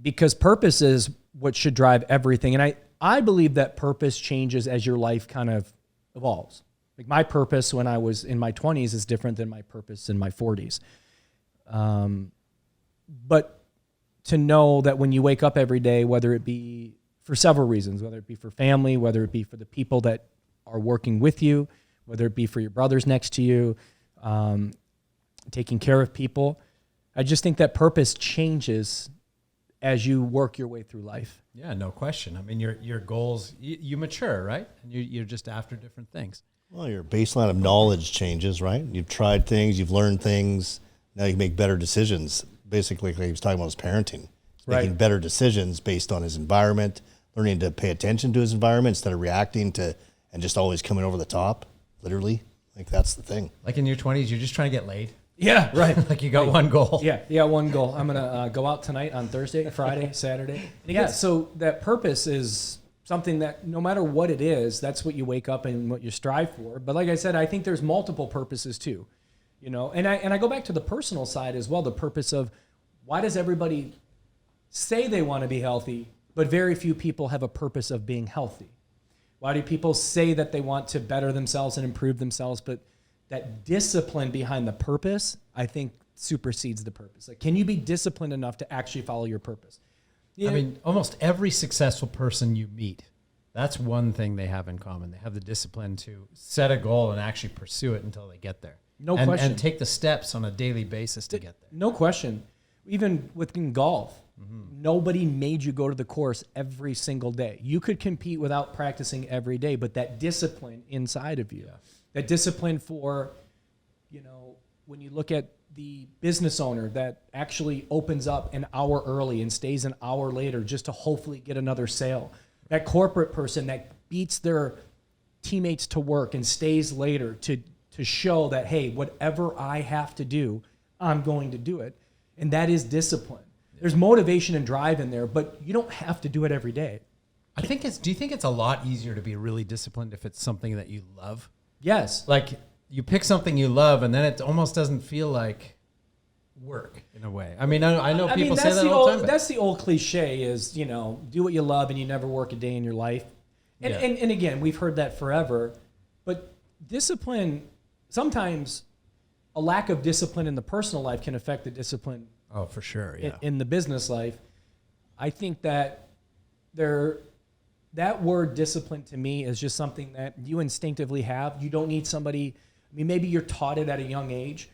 because purpose is what should drive everything. And I believe that purpose changes as your life kind of evolves. Like my purpose when I was in my 20s is different than my purpose in my 40s. But to know that when you wake up every day, whether it be for several reasons, whether it be for family, whether it be for the people that are working with you, whether it be for your brothers next to you, taking care of people, I just think that purpose changes as you work your way through life. Yeah, no question. I mean, your goals, you mature, right? And you're just after different things. Well, your baseline of knowledge changes, right? You've tried things, you've learned things. Now you can make better decisions. Basically, like he was talking about his parenting. He's making better decisions based on his environment, learning to pay attention to his environment instead of reacting to and just always coming over the top, literally. Like, that's the thing. Like in your 20s, you're just trying to get laid. Yeah, right. Like you got one goal. Yeah, one goal. I'm going to go out tonight on Thursday, Friday, Saturday. Yeah, so that purpose is something that no matter what it is, that's what you wake up and what you strive for. But like I said, I think there's multiple purposes too. You know, and I go back to the personal side as well, the purpose of why does everybody say they want to be healthy, but very few people have a purpose of being healthy? Why do people say that they want to better themselves and improve themselves, but that discipline behind the purpose, I think, supersedes the purpose? Like, can you be disciplined enough to actually follow your purpose? I mean, almost every successful person you meet, that's one thing they have in common. They have the discipline to set a goal and actually pursue it until they get there. No question. And take the steps on a daily basis to get there. No question. Even within golf, nobody made you go to the course every single day. You could compete without practicing every day, but that discipline inside of you, that discipline for, you know, when you look at the business owner that actually opens up an hour early and stays an hour later just to hopefully get another sale, that corporate person that beats their teammates to work and stays later to show that, hey, whatever I have to do, I'm going to do it. And that is discipline. There's motivation and drive in there, but you don't have to do it every day. Do you think it's a lot easier to be really disciplined if it's something that you love? Yes. Like you pick something you love and then it almost doesn't feel like work in a way. I mean, I know people say that all the time. That's the old cliche is, you know, do what you love and you never work a day in your life. And again, we've heard that forever, but discipline, sometimes a lack of discipline in the personal life can affect the discipline. Oh, for sure. Yeah. In the business life. I think that that word discipline to me is just something that you instinctively have. You don't need somebody, I mean, maybe you're taught it at a young age,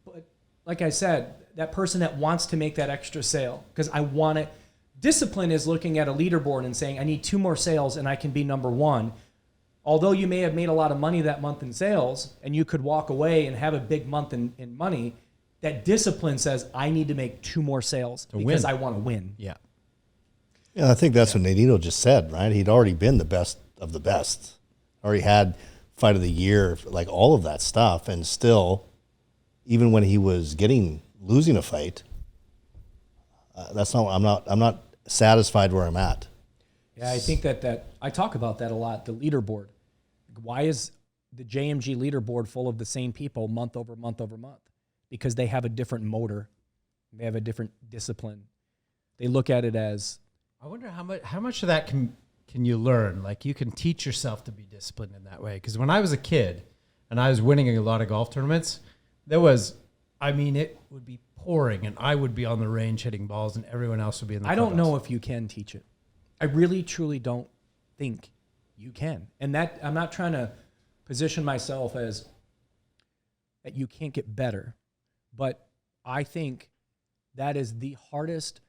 but like I said, that person that wants to make that extra sale, because I want it. Discipline is looking at a leaderboard and saying, I need 2 more sales and I can be number 1. Although you may have made a lot of money that month in sales and you could walk away and have a big month in money, that discipline says, I need to make 2 more sales because I want to win. Yeah. Yeah, I think that's what Nonito just said, right? He'd already been the best of the best. Already had fight of the year, like all of that stuff. And still, even when he was losing a fight, I'm not satisfied where I'm at. Yeah, I think that I talk about that a lot, the leaderboard. Why is the JMG leaderboard full of the same people month over month over month? Because they have a different motor. They have a different discipline. They look at it as... I wonder how much of that can you learn? Like you can teach yourself to be disciplined in that way. Because when I was a kid and I was winning a lot of golf tournaments, it would be pouring and I would be on the range hitting balls and everyone else would be in the clubhouse. I don't know if you can teach it. I really, truly don't think you can. And that I'm not trying to position myself as that you can't get better. But I think that is the hardest.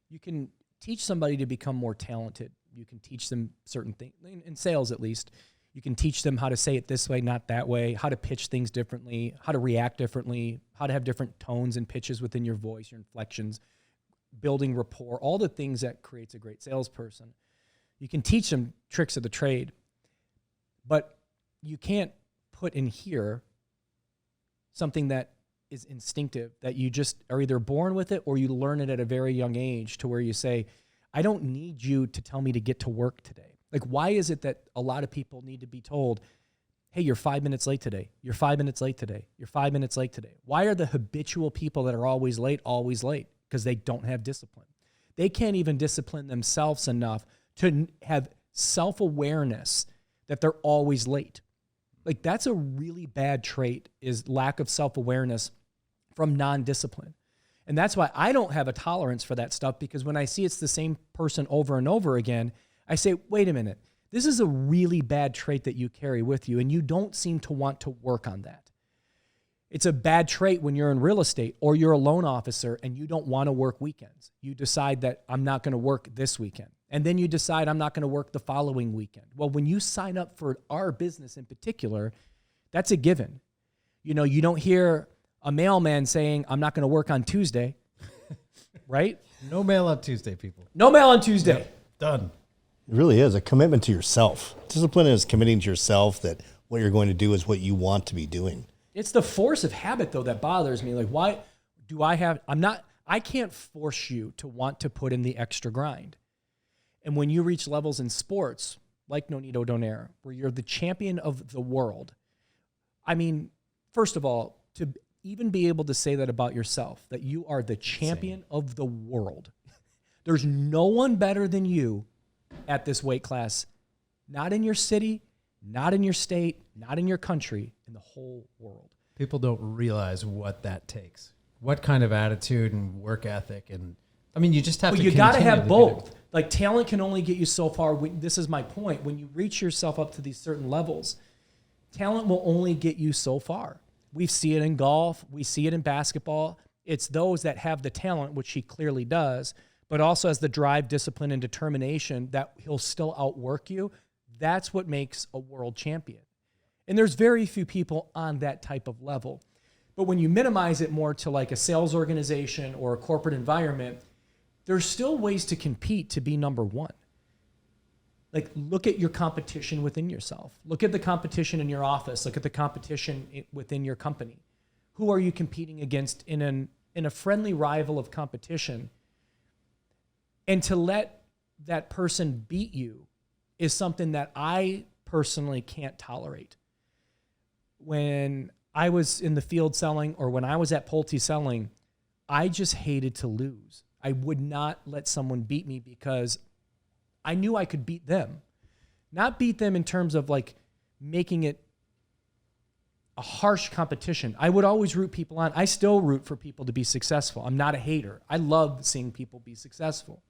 You can teach somebody to become more talented. You can teach them certain things, in sales at least. You can teach them how to say it this way, not that way, how to pitch things differently, how to react differently, how to have different tones and pitches within your voice, your inflections, building rapport, all the things that creates a great salesperson. You can teach them tricks of the trade, but you can't put in here something that is instinctive, that you just are either born with it or you learn it at a very young age to where you say, I don't need you to tell me to get to work today. Like, why is it that a lot of people need to be told, hey, you're 5 minutes late today. You're 5 minutes late today. You're 5 minutes late today. Why are the habitual people that are always late? Because they don't have discipline. They can't even discipline themselves enough to have self-awareness that they're always late. Like, that's a really bad trait, is lack of self-awareness from non-discipline. And that's why I don't have a tolerance for that stuff, because when I see it's the same person over and over again, I say, wait a minute, this is a really bad trait that you carry with you, and you don't seem to want to work on that. It's a bad trait when you're in real estate or you're a loan officer and you don't want to work weekends. You decide that I'm not going to work this weekend. And then you decide I'm not going to work the following weekend. Well, when you sign up for our business in particular, that's a given. You know, you don't hear a mailman saying, I'm not going to work on Tuesday, right? No mail on Tuesday, people. No mail on Tuesday. Yep. Done. It really is a commitment to yourself. Discipline is committing to yourself that what you're going to do is what you want to be doing. It's the force of habit, though, that bothers me. Like, why do I can't force you to want to put in the extra grind. And when you reach levels in sports, like Nonito Donaire, where you're the champion of the world, I mean, first of all, to even be able to say that about yourself, that you are the champion of the world. There's no one better than you at this weight class, not in your city, not in your state, not in your country, in the whole world. People don't realize what that takes. What kind of attitude and work ethic. And I mean, you just have But to you got to continue have do both. that. Like, talent can only get you so far. This is my point. When you reach yourself up to these certain levels, talent will only get you so far. We see it in golf. We see it in basketball. It's those that have the talent, which he clearly does, but also has the drive, discipline, and determination that he'll still outwork you. That's what makes a world champion. And there's very few people on that type of level. But when you minimize it more to like a sales organization or a corporate environment, there's still ways to compete to be number one. Like, look at your competition within yourself. Look at the competition in your office. Look at the competition within your company. Who are you competing against in a friendly rival of competition? And to let that person beat you is something that I personally can't tolerate. When I was in the field selling, or when I was at Pulte selling, I just hated to lose. I would not let someone beat me because I knew I could beat them. Not beat them in terms of like making it a harsh competition. I would always root people on. I still root for people to be successful. I'm not a hater. I love seeing people be successful.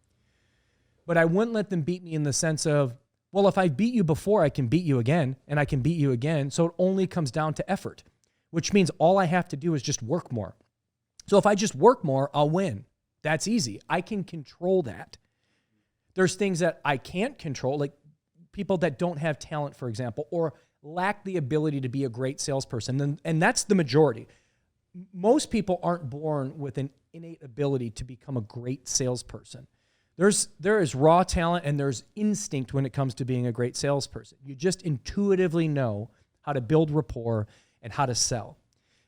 But I wouldn't let them beat me in the sense of, well, if I beat you before, I can beat you again, and I can beat you again. So it only comes down to effort, which means all I have to do is just work more. So if I just work more, I'll win. That's easy. I can control that. There's things that I can't control, like people that don't have talent, for example, or lack the ability to be a great salesperson. And that's the majority. Most people aren't born with an innate ability to become a great salesperson. There is raw talent and there's instinct when it comes to being a great salesperson. You just intuitively know how to build rapport and how to sell.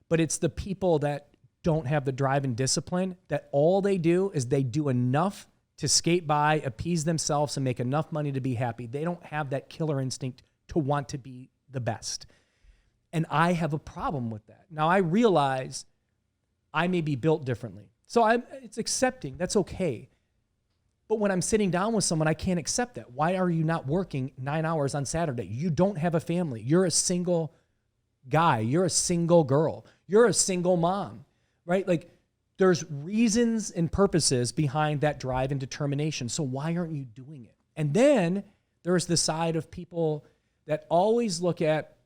But it's the people that don't have the drive and discipline, that all they do is they do enough to skate by, appease themselves, and make enough money to be happy. They don't have that killer instinct to want to be the best. And I have a problem with that. Now, I realize I may be built differently. So it's accepting. That's okay. But when I'm sitting down with someone, I can't accept that. Why are you not working 9 hours on Saturday? You don't have a family. You're a single guy. You're a single girl. You're a single mom, right? Like, there's reasons and purposes behind that drive and determination. So why aren't you doing it? And then there's the side of people that always look at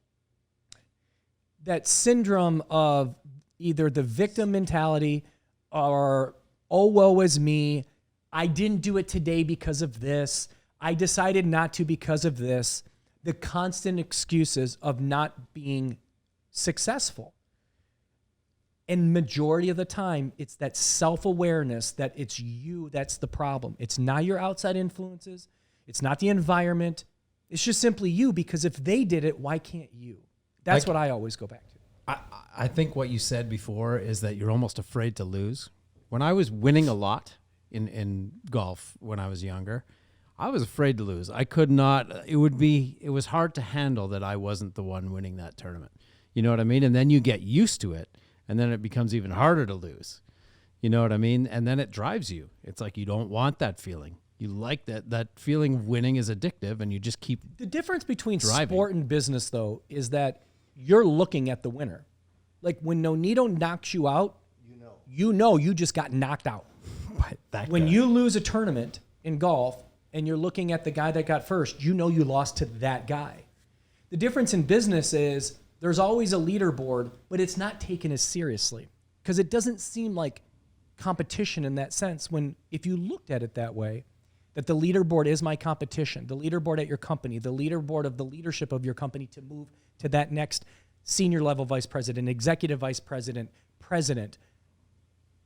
that syndrome of either the victim mentality or, oh, woe is me. I didn't do it today because of this. I decided not to because of this. The constant excuses of not being successful. And majority of the time, it's that self-awareness that it's you that's the problem. It's not your outside influences. It's not the environment. It's just simply you, because if they did it, why can't you? That's what I always go back to. I think what you said before is that you're almost afraid to lose. When I was winning a lot in golf when I was younger, I was afraid to lose. I could not, it was hard to handle that I wasn't the one winning that tournament. You know what I mean? And then you get used to it, and then it becomes even harder to lose. You know what I mean? And then it drives you. It's like you don't want that feeling. You like that feeling of winning is addictive, and you just keep The difference between driving. sport and business, though, is that you're looking at the winner. Like when Nonito knocks you out, you know you just got knocked out. When you lose a tournament in golf and you're looking at the guy that got first, you know you lost to that guy. The difference in business is there's always a leaderboard, but it's not taken as seriously because it doesn't seem like competition in that sense. When if you looked at it that way, that the leaderboard is my competition, the leaderboard at your company, the leaderboard of the leadership of your company to move to that next senior level vice president, executive vice president, president.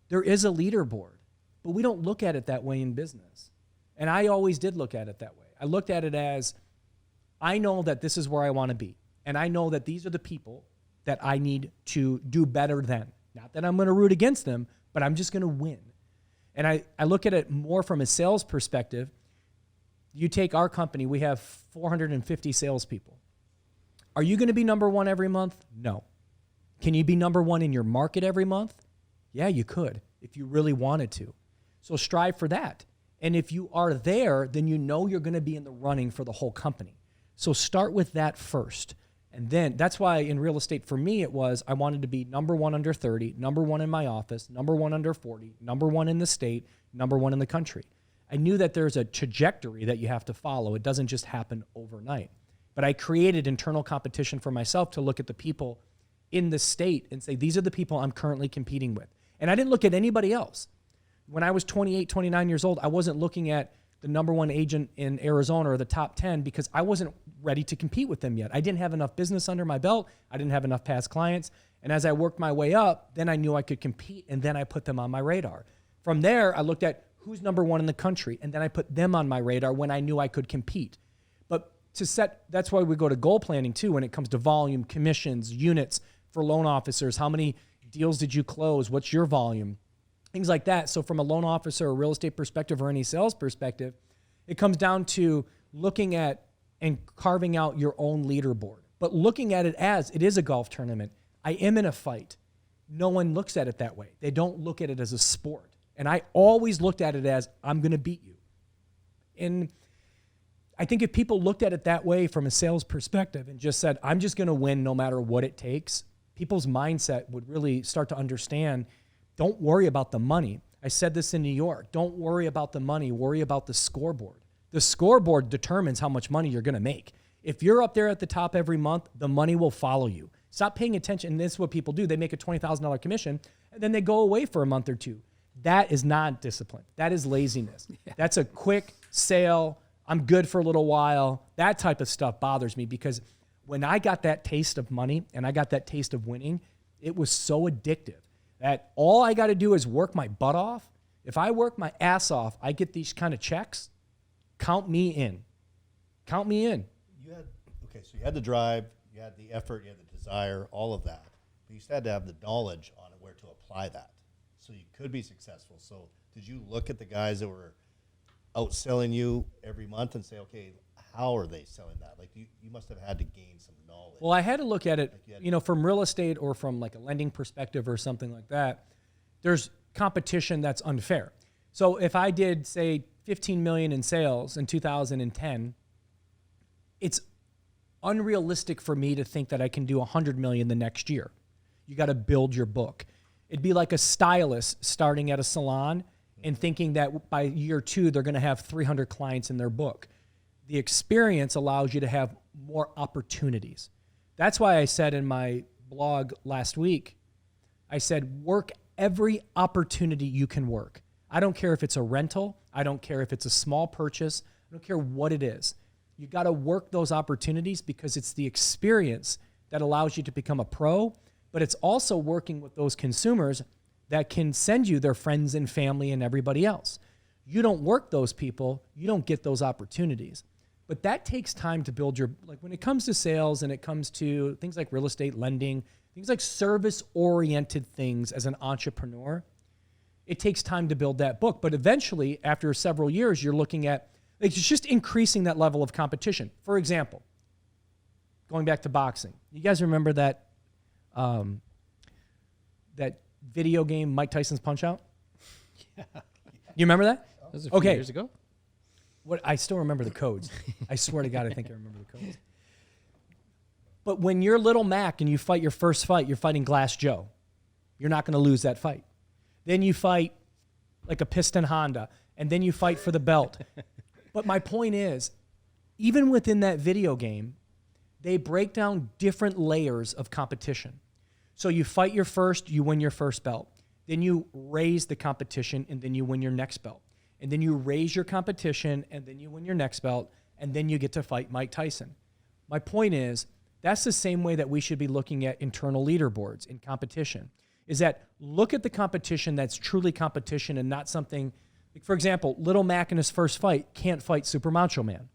There is a leaderboard, but we don't look at it that way in business. And I always did look at it that way. I looked at it as, I know that this is where I want to be. And I know that these are the people that I need to do better than. Not that I'm going to root against them, but I'm just going to win. And I look at it more from a sales perspective. You take our company, we have 450 salespeople. Are you going to be number one every month? No. Can you be number one in your market every month? Yeah, you could if you really wanted to. So strive for that. And if you are there, then you know you're going to be in the running for the whole company. So start with that first. And then that's why in real estate for me, it was I wanted to be number one under 30, number one in my office, number one under 40, number one in the state, number one in the country. I knew that there's a trajectory that you have to follow. It doesn't just happen overnight. But I created internal competition for myself to look at the people in the state and say, these are the people I'm currently competing with. And I didn't look at anybody else. When I was 28, 29 years old, I wasn't looking at the number one agent in Arizona or the top 10 because I wasn't ready to compete with them yet. I didn't have enough business under my belt. I didn't have enough past clients. And as I worked my way up, then I knew I could compete, and then I put them on my radar. From there, I looked at who's number one in the country, and then I put them on my radar when I knew I could compete. But that's why we go to goal planning too when it comes to volume, commissions, units for loan officers. How many deals did you close? What's your volume? Things like that. So from a loan officer or real estate perspective or any sales perspective, it comes down to looking at and carving out your own leaderboard, but looking at it as it is a golf tournament. I am in a fight. No one looks at it that way. They don't look at it as a sport. And I always looked at it as I'm going to beat you. And I think if people looked at it that way from a sales perspective and just said, I'm just going to win no matter what it takes, people's mindset would really start to understand, don't worry about the money. I said this in New York. Don't worry about the money. Worry about the scoreboard. The scoreboard determines how much money you're going to make. If you're up there at the top every month, the money will follow you. Stop paying attention. And this is what people do. They make a $20,000 commission, and then they go away for a month or two. That is not discipline. That is laziness. Yeah. That's a quick sale. I'm good for a little while. That type of stuff bothers me because when I got that taste of money and I got that taste of winning, it was so addictive that all I got to do is work my butt off. If I work my ass off, I get these kind of checks. Count me in. Count me in. So you had the drive, you had the effort, you had the desire, all of that. But you still had to have the knowledge on it, where to apply that, so you could be successful. So did you look at the guys that were outselling you every month and say, okay, how are they selling that? Like you must have had to gain some knowledge. Well, I had to look at it, from real estate or from like a lending perspective or something like that. There's competition that's unfair. So if I did say 15 million in sales in 2010, it's unrealistic for me to think that I can do 100 million the next year. You got to build your book. It'd be like a stylist starting at a salon and thinking that by year 2, they're going to have 300 clients in their book. The experience allows you to have more opportunities. That's why I said in my blog last week, I said, work every opportunity you can work. I don't care if it's a rental. I don't care if it's a small purchase. I don't care what it is. You got to work those opportunities because it's the experience that allows you to become a pro, but it's also working with those consumers that can send you their friends and family and everybody else. You don't work those people, you don't get those opportunities. But that takes time to build your, like when it comes to sales and it comes to things like real estate lending, things like service-oriented things as an entrepreneur, it takes time to build that book. But eventually, after several years, you're looking at, it's just increasing that level of competition. For example, going back to boxing, you guys remember that that video game, Mike Tyson's Punch-Out? You remember that? That was a few Okay. years ago. What I still remember the codes. I swear to God, I think I remember the codes. But when you're Little Mac and you fight your first fight, you're fighting Glass Joe. You're not going to lose that fight. Then you fight like a piston Honda, and then you fight for the belt. But my point is, even within that video game, they break down different layers of competition. So you fight your first, you win your first belt. Then you raise the competition, and then you win your next belt. And then you raise your competition, and then you win your next belt, and then you get to fight Mike Tyson. My point is, that's the same way that we should be looking at internal leaderboards in competition, is that look at the competition that's truly competition and not something, like for example, Little Mac in his first fight can't fight Super Macho Man.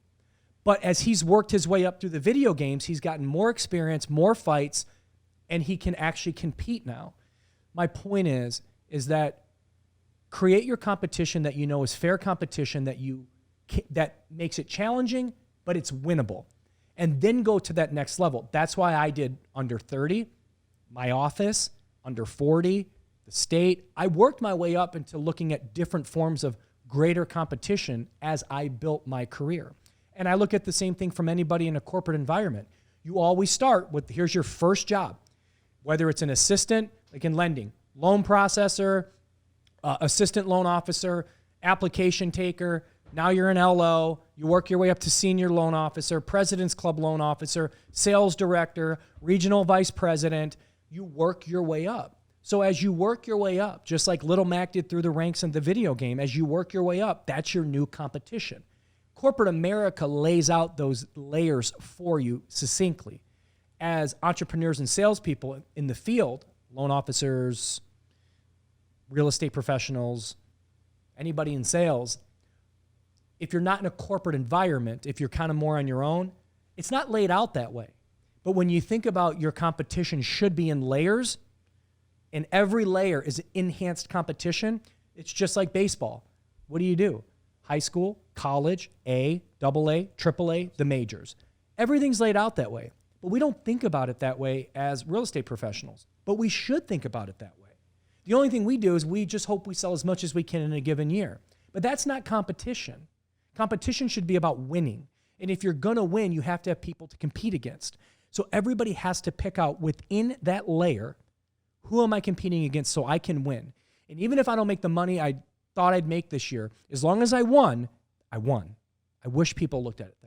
But as he's worked his way up through the video games, he's gotten more experience, more fights, and he can actually compete now. My point is that create your competition that you know is fair competition, that makes it challenging, but it's winnable. And then go to that next level. That's why I did under 30, my office, under 40, the state. I worked my way up into looking at different forms of greater competition as I built my career. And I look at the same thing from anybody in a corporate environment. You always start with, here's your first job, whether it's an assistant, like in lending, loan processor, assistant loan officer, application taker. Now you're an LO. You work your way up to senior loan officer, President's Club loan officer, sales director, regional vice president. You work your way up. So as you work your way up, just like Little Mac did through the ranks in the video game, as you work your way up, that's your new competition. Corporate America lays out those layers for you succinctly. As entrepreneurs and salespeople in the field, loan officers, real estate professionals, anybody in sales, if you're not in a corporate environment, if you're kind of more on your own, it's not laid out that way. But when you think about your competition should be in layers, and every layer is enhanced competition, it's just like baseball. What do? High school, college, A, AA, AAA, the majors. Everything's laid out that way. But we don't think about it that way as real estate professionals. But we should think about it that way. The only thing we do is we just hope we sell as much as we can in a given year. But that's not competition. Competition should be about winning. And if you're going to win, you have to have people to compete against. So everybody has to pick out within that layer, who am I competing against so I can win? And even if I don't make the money I thought I'd make this year, as long as I won, I won. I wish people looked at it